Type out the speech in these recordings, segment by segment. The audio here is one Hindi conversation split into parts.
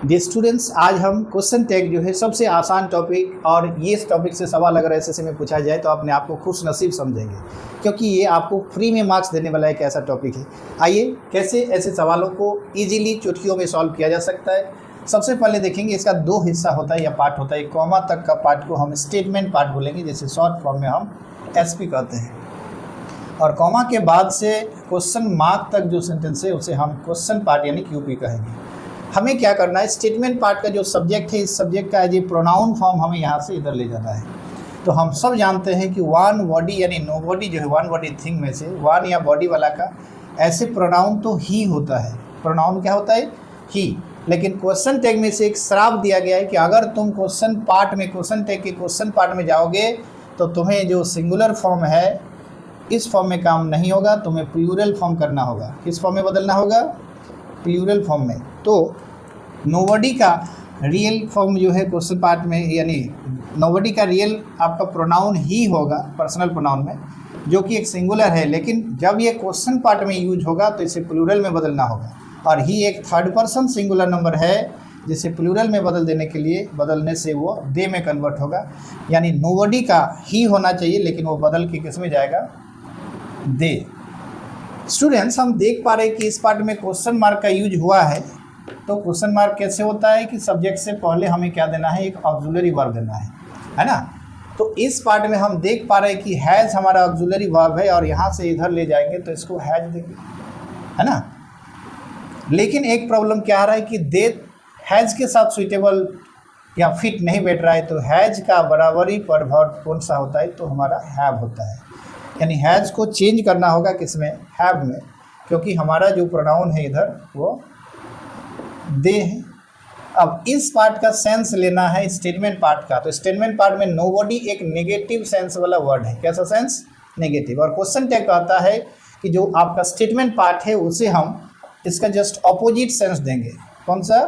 डी स्टूडेंट्स, आज हम क्वेश्चन टैग जो है सबसे आसान टॉपिक, और ये इस टॉपिक से सवाल अगर ऐसे में पूछा जाए तो अपने आप को खुश नसीब समझेंगे, क्योंकि ये आपको फ्री में मार्क्स देने वाला एक ऐसा टॉपिक है। आइए कैसे ऐसे सवालों को इजीली चुटकियों में सॉल्व किया जा सकता है। सबसे पहले देखेंगे, इसका दो हिस्सा होता है या पार्ट होता है। कॉमा तक का पार्ट को हम स्टेटमेंट पार्ट बोलेंगे, जैसे शॉर्ट फॉर्म में हम एसपी कहते हैं, और कॉमा के बाद से क्वेश्चन मार्क तक जो सेंटेंस है उसे हम क्वेश्चन पार्ट यानी क्यूपी कहेंगे। हमें क्या करना है, स्टेटमेंट पार्ट का जो सब्जेक्ट है, इस सब्जेक्ट का एज ए प्रोनाउन फॉर्म हमें यहाँ से इधर ले जाना है। तो हम सब जानते हैं कि वन बॉडी यानी नो बॉडी जो है वन बॉडी थिंग में से वन या बॉडी वाला का ऐसे प्रोनाउन तो ही होता है। प्रोनाउन क्या होता है? ही। लेकिन क्वेश्चन टैग में से एक श्राप दिया गया है कि अगर तुम क्वेश्चन पार्ट में, क्वेश्चन टैग के क्वेश्चन पार्ट में जाओगे तो तुम्हें जो सिंगुलर फॉर्म है इस फॉर्म में काम नहीं होगा, तुम्हें प्लूरल फॉर्म करना होगा। किस फॉर्म में बदलना होगा? प्लूरल फॉर्म में। तो नोबडी का रियल फॉर्म जो है क्वेश्चन पार्ट में, यानी नोबडी का रियल आपका प्रोनाउन ही होगा पर्सनल प्रोनाउन में, जो कि एक सिंगुलर है। लेकिन जब ये क्वेश्चन पार्ट में यूज होगा तो इसे प्लूरल में बदलना होगा, और ही एक थर्ड पर्सन सिंगुलर नंबर है जिसे प्लूरल में बदलने से वो दे में कन्वर्ट होगा। यानी नोबडी का ही होना चाहिए, लेकिन वो बदल के किस में जाएगा? दे। स्टूडेंट्स, हम देख पा रहे हैं कि इस पार्ट में क्वेश्चन मार्क का यूज हुआ है। तो क्वेश्चन मार्क कैसे होता है कि सब्जेक्ट से पहले हमें क्या देना है? एक ऑक्सिलरी वर्ब देना है ना। तो इस पार्ट में हम देख पा रहे हैं कि हैज़ हमारा ऑक्सिलरी वर्ब है, और यहाँ से इधर ले जाएंगे तो इसको हैज देंगे, है ना। लेकिन एक प्रॉब्लम क्या आ रहा है कि दे हैज़ के साथ सुइटेबल या फिट नहीं बैठ रहा है। तो हैज़ का बराबरी पर वर्ब कौन सा होता है? तो हमारा हैव होता है। यानी हैज़ को चेंज करना होगा किसमें? हैव में, क्योंकि हमारा जो प्रोनाउन है इधर वो दे है। अब इस पार्ट का सेंस लेना है स्टेटमेंट पार्ट का। तो स्टेटमेंट पार्ट में नोबडी एक नेगेटिव सेंस वाला वर्ड है। कैसा सेंस? नेगेटिव। और क्वेश्चन टैग कहता है कि जो आपका स्टेटमेंट पार्ट है उसे हम इसका जस्ट ऑपोजिट सेंस देंगे। कौन सा?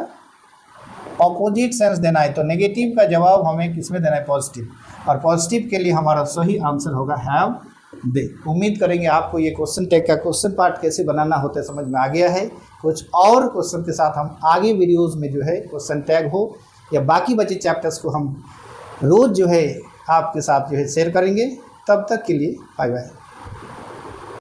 ऑपोजिट सेंस देना है। तो नेगेटिव का जवाब हमें किस में देना है? पॉजिटिव। और पॉजिटिव के लिए हमारा सही आंसर होगा हैव दे। उम्मीद करेंगे आपको ये क्वेश्चन टैग का क्वेश्चन पार्ट कैसे बनाना होता है समझ में आ गया है। कुछ और क्वेश्चन के साथ हम आगे वीडियोस में जो है क्वेश्चन टैग हो या बाकी बचे चैप्टर्स को हम रोज़ जो है आपके साथ जो है शेयर करेंगे। तब तक के लिए बाय बाय।